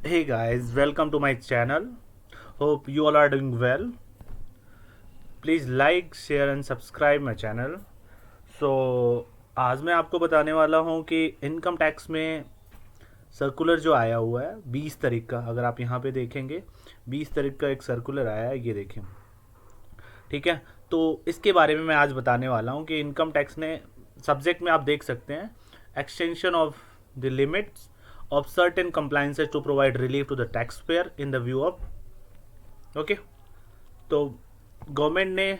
Hey guys, welcome to my channel. Hope you all are doing well. Please like, share and subscribe my channel. So आज मैं आपको बताने वाला हूँ कि इनकम टैक्स में सर्कुलर जो आया हुआ है 20 तारीख का, अगर आप यहाँ पे देखेंगे 20 तारीख का एक सर्कुलर आया है, ये देखें। ठीक है, तो इसके बारे में मैं आज बताने वाला हूँ कि इनकम टैक्स ने सब्जेक्ट में आप देख सकते हैं extension of the limits of certain compliances to provide relief to the taxpayer in the view of okay. तो गवर्नमेंट ने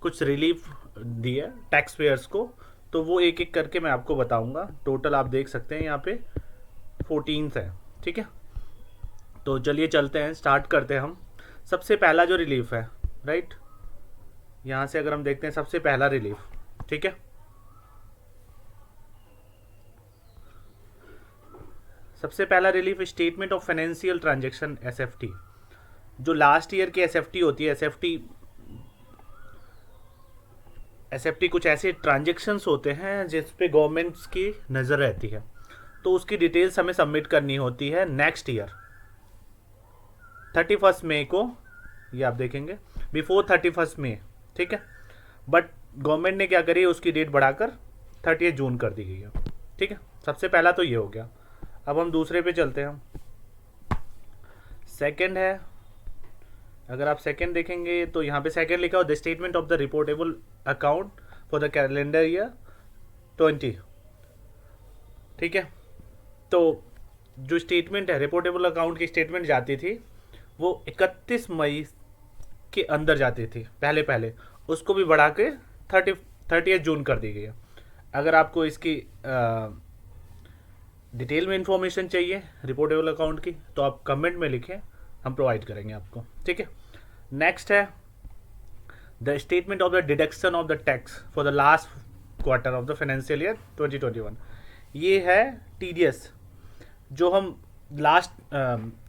कुछ रिलीफ दी है टैक्स पेयर्स को, तो वो एक एक करके मैं आपको बताऊंगा। टोटल आप देख सकते हैं यहाँ पे 14 है। ठीक है, तो चलिए चलते हैं, स्टार्ट करते हैं हम। सबसे पहला जो रिलीफ है, राइट, यहाँ से अगर हम देखते हैं सबसे पहला रिलीफ, ठीक है, सबसे पहला relief statement of financial transaction SFT. जो लास्ट ईयर की एसएफटी होती है, एसएफटी कुछ ऐसे ट्रांजेक्शन्स होते हैं जिस पे गवर्नमेंट्स की नज़र रहती है, तो उसकी डिटेल्स हमें सबमिट करनी होती है नेक्स्ट ईयर 31 मई को। ये आप देखेंगे बिफोर 31 मई। ठीक है, बट गवर्नमेंट ने क्या करी है, उसकी डेट बढ़ाकर 30 जून कर दी गई है। ठीक है, सबसे पहला तो ये हो गया। अब हम दूसरे पे चलते हैं। सेकंड है, अगर आप सेकंड देखेंगे तो यहाँ पे सेकंड लिखा हो the statement of the reportable account for the calendar year 20। ठीक है, तो जो स्टेटमेंट है, रिपोर्टेबल अकाउंट की स्टेटमेंट जाती थी वो 31 मई के अंदर जाती थी पहले पहले, उसको भी बढ़ा के 30 जून कर दी गई है। अगर आपको इसकी डिटेल में इंफॉर्मेशन चाहिए रिपोर्टेबल अकाउंट की, तो आप कमेंट में लिखें, हम प्रोवाइड करेंगे आपको। ठीक है, नेक्स्ट है the statement of the deduction of the tax for the last quarter of the financial year 2021। ये है टीडीएस, जो हम लास्ट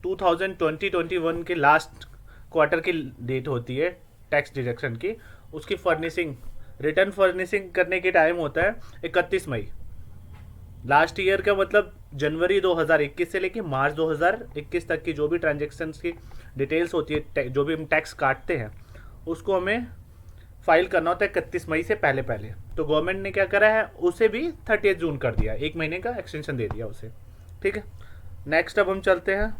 2020-21 के लास्ट क्वार्टर की डेट होती है टैक्स डिडक्शन की, उसकी फर्निशिंग, रिटर्न फर्निशिंग करने के टाइम होता है 31 मई। लास्ट ईयर का मतलब जनवरी 2021 से लेके मार्च 2021 तक की जो भी ट्रांजेक्शन्स की डिटेल्स होती है, जो भी हम टैक्स काटते हैं, उसको हमें फाइल करना होता है 31 मई से पहले पहले। तो गवर्नमेंट ने क्या करा है, उसे भी 30 जून कर दिया, एक महीने का एक्सटेंशन दे दिया उसे। ठीक है, नेक्स्ट अब हम चलते हैं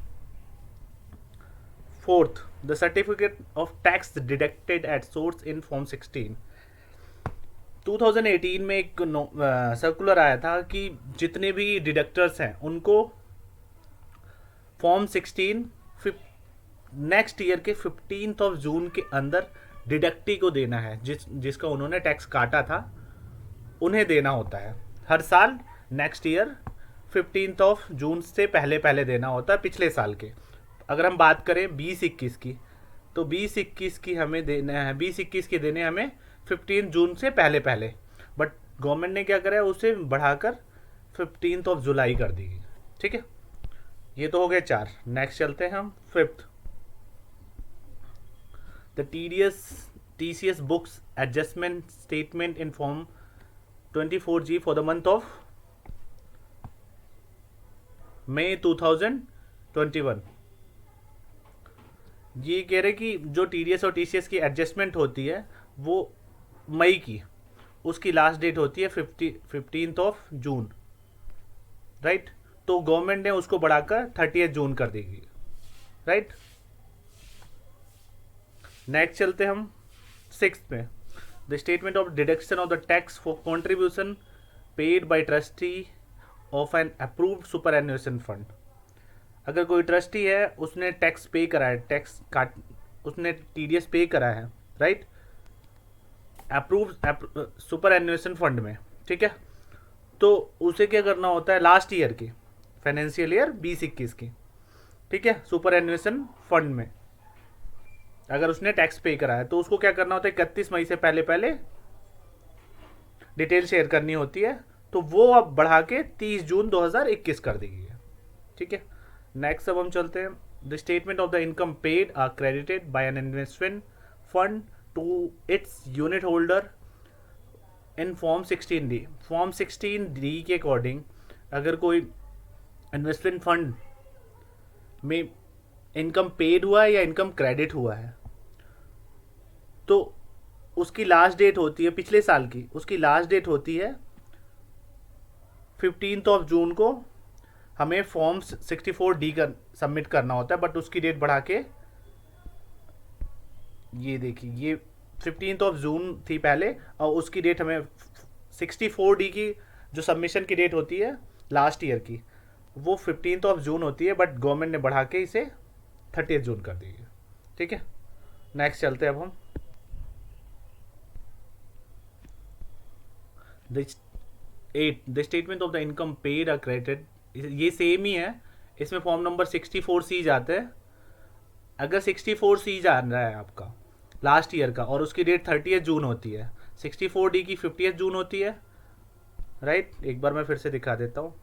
fourth, the certificate of tax deducted at source in form 16। 2018 में एक सर्कुलर आया था कि जितने भी डिडक्टर्स हैं उनको फॉर्म 16 नेक्स्ट ईयर के 15 जून के अंदर डिडक्टी को देना है, जिसका उन्होंने टैक्स काटा था उन्हें देना होता है हर साल। नेक्स्ट ईयर 15 जून से पहले पहले देना होता है पिछले साल के। अगर हम बात करें 2021 की, तो 2021 की हमें देना है, 2021 के देने हमें 15 जून से पहले पहले, बट गवर्नमेंट ने क्या करा है, उसे बढ़ाकर 15 जुलाई कर दी गई। ठीक है, ये तो हो गए 4। नेक्स्ट चलते हैं हम fifth, the TCS books adjustment statement in form 24G for the month of May 2021। ये कह रहे कि जो टीडीएस और टीसीएस की एडजस्टमेंट होती है वो मई की, उसकी लास्ट डेट होती है 15 जून, राइट। तो गवर्नमेंट ने उसको बढ़ाकर 30 जून कर देगी, राइट। नेक्स्ट चलते हम सिक्स में, the statement of deduction of the tax for contribution paid by trustee of an approved superannuation fund. अगर कोई ट्रस्टी है, उसने टैक्स पे करा है, टैक्स काट, उसने टीडीएस पे करा है, राइट, अप्रूव सुपर एन्युएशन फंड में। ठीक है, तो उसे क्या करना होता है, लास्ट ईयर की फाइनेंशियल ईयर 2021 की, ठीक है, सुपर एन्युएशन फंड में अगर उसने टैक्स पे करा है, तो उसको क्या करना होता है, 31 मई से पहले पहले डिटेल शेयर करनी होती है। तो वो अब बढ़ा के 30 जून 2021 कर दी गई है। ठीक है, नेक्स्ट अब हम चलते हैं, the statement of the income paid or credited by an investment fund to its unit holder in form 16D। Form 16D के अकॉर्डिंग अगर कोई इन्वेस्टमेंट फंड में इनकम पेड हुआ है या इनकम क्रेडिट हुआ है, तो उसकी लास्ट डेट होती है पिछले साल की, उसकी लास्ट डेट होती है 15 जून को। हमें फॉर्म 64D कर सबमिट करना होता है, बट उसकी डेट बढ़ा के, ये देखिए ये 15 जून थी पहले, और उसकी डेट हमें 64D की जो सबमिशन की डेट होती है लास्ट ईयर की, वो 15 जून होती है, बट गवर्नमेंट ने बढ़ा के इसे 30 जून कर दी है। ठीक है, नेक्स्ट चलते हैं अब हम। The statement of the income paid और क्रेडिटेड, ये सेम ही है, इसमें फॉर्म नंबर 64C जाते हैं। अगर 64C जान रहा है आपका लास्ट ईयर का, और उसकी डेट 30 जून होती है, 64D की 50 जून होती है, राइट। एक बार मैं फिर से दिखा देता हूँ।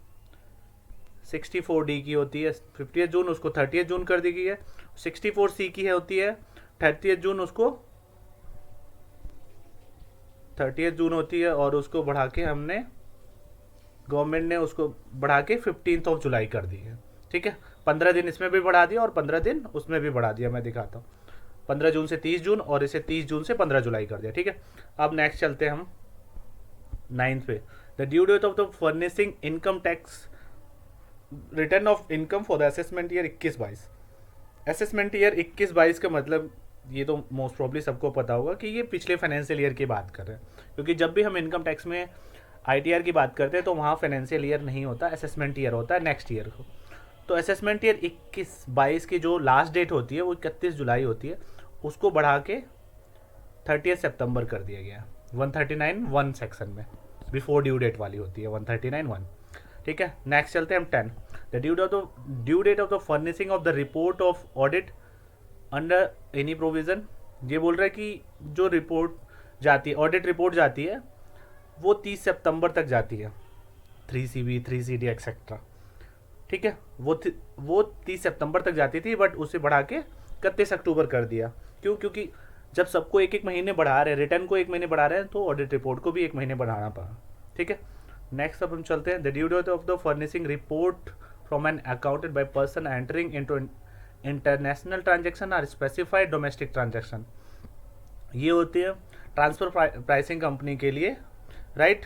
64D की होती है 50 जून, उसको 30 जून कर दी गई है। 64C की है होती है 30 जून, उसको 30 जून होती है, और उसको बढ़ा के हमने, गवर्नमेंट ने उसको बढ़ा के 15 जुलाई कर दी है। ठीक है, 15 दिन इसमें भी बढ़ा दिया और 15 दिन उसमें भी बढ़ा दिया। मैं दिखाता हूँ, 15 जून से 30 जून, और इसे 30 जून से 15 जुलाई कर दिया। ठीक है, अब नेक्स्ट चलते हैं हम 9th पे। The due date of the furnishing income tax return of income for the assessment year 21-22। Assessment year 21-22 का मतलब, ये तो मोस्ट प्रॉब्ली सबको पता होगा कि ये पिछले फाइनेंशियल ईयर की बात कर रहे हैं, क्योंकि जब भी हम इनकम टैक्स में ITR की बात करते हैं तो वहाँ फाइनेंशियल ईयर नहीं होता, असेसमेंट ईयर होता है नेक्स्ट ईयर को। तो असेसमेंट ईयर 21-22 की जो लास्ट डेट होती है वो 31 जुलाई होती है, उसको बढ़ा के 30 सितंबर कर दिया गया 139(1) सेक्शन में, बिफोर ड्यू डेट वाली होती है 139(1). ठीक है, नेक्स्ट चलते हैं हम 10। The due date of the furnishing of the report of audit under any provision. ये बोल रहा है कि जो रिपोर्ट जाती है, ऑडिट रिपोर्ट जाती है, वो 30 सितंबर तक जाती है, 3CB 3CD एक्सेट्रा। ठीक है, वो 30 सितंबर तक जाती थी, बट उसे बढ़ा के 31 अक्टूबर कर दिया। क्यों? क्योंकि जब सबको एक एक महीने बढ़ा रहे हैं, रिटर्न को एक महीने बढ़ा रहे हैं, तो ऑडिट रिपोर्ट को भी एक महीने बढ़ाना पड़ा। ठीक है, नेक्स्ट अब हम चलते हैं। The due date of the furnishing report from an accounted by person entering into international transaction और स्पेसिफाइड डोमेस्टिक ट्रांजैक्शन। ये होती है ट्रांसफर प्राइसिंग कंपनी के लिए, राइट।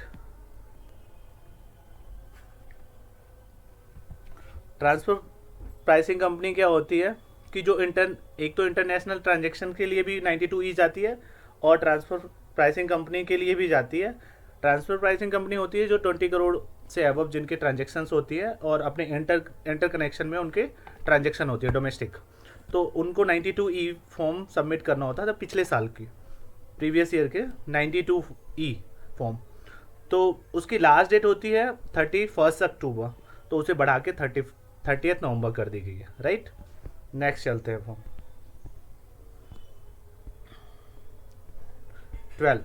ट्रांसफर प्राइसिंग कंपनी क्या होती है कि जो एक तो इंटरनेशनल ट्रांजैक्शन के लिए भी 92E जाती है, और ट्रांसफर प्राइसिंग कंपनी के लिए भी जाती है। ट्रांसफर प्राइसिंग कंपनी होती है जो 20 करोड़ से अबव जिनके ट्रांजैक्शंस होती है, और अपने इंटर कनेक्शन में उनके ट्रांजैक्शन होती है डोमेस्टिक, तो उनको 92E फॉर्म सबमिट करना होता था पिछले साल की, प्रीवियस ईयर के 92E फॉर्म। तो उसकी लास्ट डेट होती है 31 अक्टूबर, तो उसे बढ़ा के 30 नवंबर कर दी गई है, राइट। नेक्स्ट चलते हैं form 12।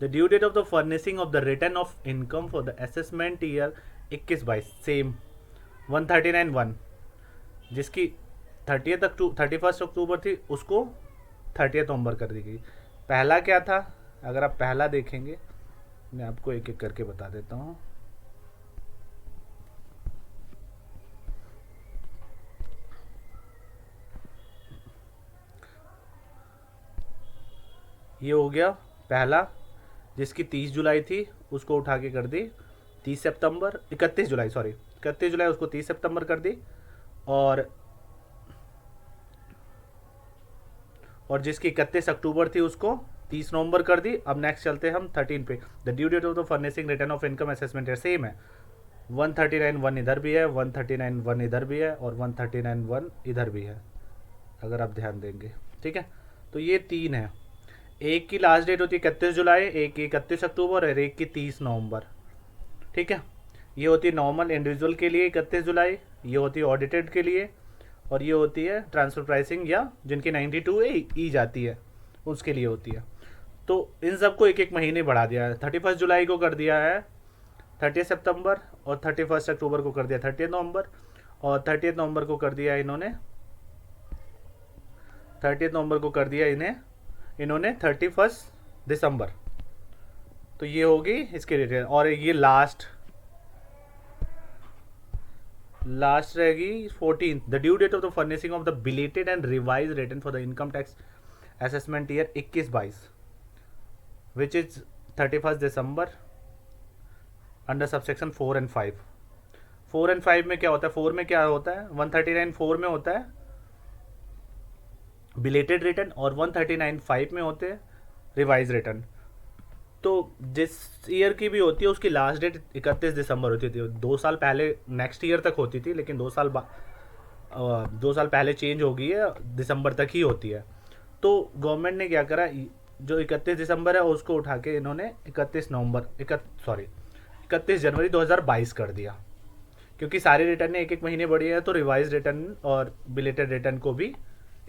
The due date of the furnishing of the return of income for the assessment year 21-22 same 139(1), जिसकी 31 अक्टूबर थी, उसको 30 नवंबर कर दी गई। पहला क्या था, अगर आप पहला देखेंगे, मैं आपको एक एक करके बता देता हूँ। ये हो गया पहला, जिसकी 30 जुलाई थी, उसको उठा के कर दी 31 जुलाई, सॉरी 31 जुलाई, उसको 30 सितंबर कर दी, और जिसकी 31 अक्टूबर थी उसको 30 नवंबर कर दी। अब नेक्स्ट चलते हैं हम 13 पे। The due date of the furnishing return of income assessment same है, 139(1) इधर भी है, 139(1) इधर भी है, और 139(1) इधर भी है, अगर आप ध्यान देंगे। ठीक है, तो ये तीन है, एक की लास्ट डेट होती है 31 जुलाई, एक की 31 अक्टूबर, और एक की 30 नवंबर। ठीक है, ये होती है नॉर्मल इंडिविजुअल के लिए 31 जुलाई, ये होती है ऑडिटेड के लिए, और ये होती है ट्रांसफर प्राइसिंग या जिनकी 92E जाती है उसके लिए होती है। तो इन सबको एक एक महीने बढ़ा दिया है, 31 जुलाई को कर दिया है 30 सितंबर, और 31 अक्टूबर को कर दिया 30 नवंबर, और 30 नवंबर को कर दिया इन्होंने 31 दिसंबर। तो ये होगी इसकी डिटेल, और ये लास्ट लास्ट रहेगी 14। The due date of the furnishing of the belated and revise return for the income tax assessment year 21-22 which is 31 December under subsection 4 and 5। 4 and 5 में क्या होता है? 4 में क्या होता है? 139(4) में होता है बिलेटेड रिटर्न और 139(5) में होते हैं रिवाइज रिटर्न। तो जिस ईयर की भी होती है उसकी लास्ट डेट 31 दिसंबर होती थी। 2 साल पहले नेक्स्ट ईयर तक होती थी, लेकिन 2 साल पहले चेंज हो गई है, दिसंबर तक ही होती है। तो गवर्नमेंट ने क्या करा, जो 31 दिसंबर है उसको उठा के इन्होंने 31 जनवरी 2022 कर दिया, क्योंकि सारे रिटर्न एक एक महीने बढ़ी है। तो रिवाइज रिटर्न और बिलेटेड रिटर्न को भी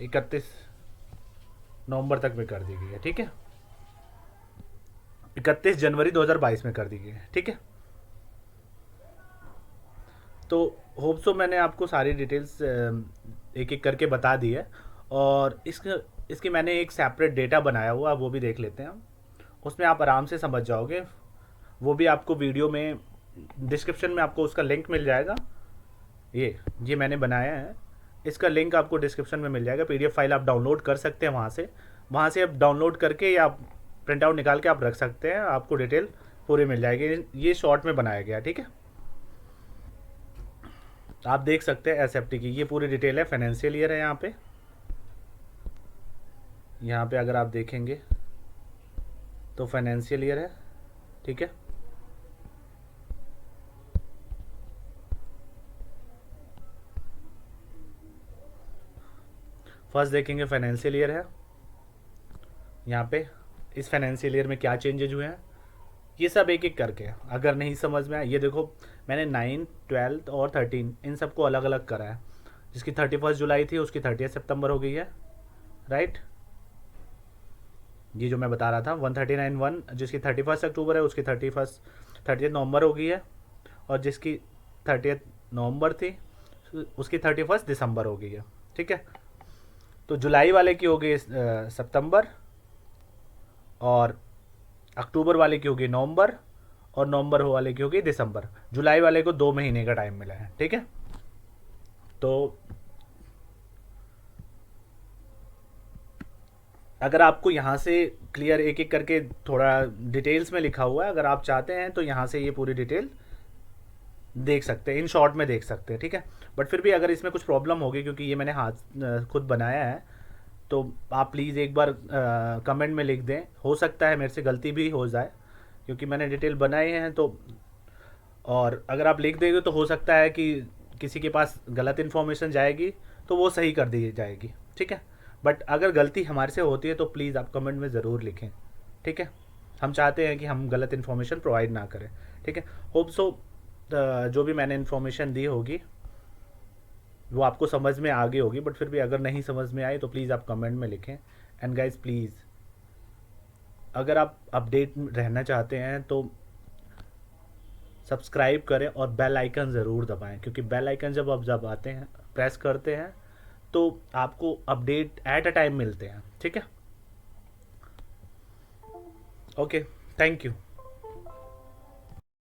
31 नवंबर तक में कर दी गई है। ठीक है, 31 जनवरी 2022 में कर दी गई है। ठीक है, तो होप सो मैंने आपको सारी डिटेल्स एक एक करके बता दी है। और इसकी मैंने एक सेपरेट डेटा बनाया हुआ, वो भी देख लेते हैं हम। उसमें आप आराम से समझ जाओगे। वो भी आपको वीडियो में डिस्क्रिप्शन में आपको उसका लिंक मिल जाएगा। ये मैंने बनाया है, इसका लिंक आपको डिस्क्रिप्शन में मिल जाएगा। पीडीएफ फाइल आप डाउनलोड कर सकते हैं वहाँ से आप डाउनलोड करके या प्रिंट आउट निकाल के आप रख सकते हैं, आपको डिटेल पूरी मिल जाएगी। ये शॉर्ट में बनाया गया। ठीक है, आप देख सकते हैं एसएफटी की ये पूरी डिटेल है। फाइनेंशियल ईयर है यहाँ पे अगर आप देखेंगे तो फाइनेंशियल ईयर है। ठीक है, फर्स्ट देखेंगे फाइनेंशियल ईयर है। यहाँ पे इस फाइनेंशियल ईयर में क्या चेंजेज हुए हैं ये सब एक एक करके, अगर नहीं समझ में आया, ये देखो मैंने 9, 12 और 13 इन सबको अलग अलग करा है। जिसकी 31 जुलाई थी उसकी 30 सितंबर हो गई है, राइट। ये जो मैं बता रहा था 139(1) जिसकी 31 अक्टूबर है उसकी 30 नवंबर हो गई है। और जिसकी 30 नवंबर थी उसकी 31 दिसंबर हो गई है। ठीक है, तो जुलाई वाले की हो गई सितंबर, और अक्टूबर वाले की होगी नवंबर, और नवंबर वाले की होगी दिसंबर। जुलाई वाले को 2 महीने का टाइम मिला है। ठीक है, तो अगर आपको यहाँ से क्लियर एक एक करके थोड़ा डिटेल्स में लिखा हुआ है, अगर आप चाहते हैं तो यहाँ से ये पूरी डिटेल देख सकते हैं, इन शॉर्ट में देख सकते हैं। ठीक है, बट फिर भी अगर इसमें कुछ प्रॉब्लम होगी, क्योंकि ये मैंने हाथ खुद बनाया है, तो आप प्लीज़ एक बार कमेंट में लिख दें। हो सकता है मेरे से गलती भी हो जाए, क्योंकि मैंने डिटेल बनाए हैं। तो और अगर आप लिख देंगे तो हो सकता है कि किसी के पास गलत इन्फॉर्मेशन जाएगी तो वो सही कर दी जाएगी। ठीक है, बट अगर गलती हमारे से होती है तो प्लीज़ आप कमेंट में ज़रूर लिखें। ठीक है, हम चाहते हैं कि हम गलत इन्फॉर्मेशन प्रोवाइड ना करें। ठीक है, होप सो जो भी मैंने इन्फॉर्मेशन दी होगी वो आपको समझ में आ गई होगी, बट फिर भी अगर नहीं समझ में आई तो प्लीज़ आप कमेंट में लिखें। एंड गाइज प्लीज़, अगर आप अपडेट रहना चाहते हैं तो सब्सक्राइब करें और बेल आइकन ज़रूर दबाएं, क्योंकि बेल आइकन जब आप दबाते हैं, प्रेस करते हैं, तो आपको अपडेट एट अ टाइम मिलते हैं। ठीक है, ओके, थैंक यू।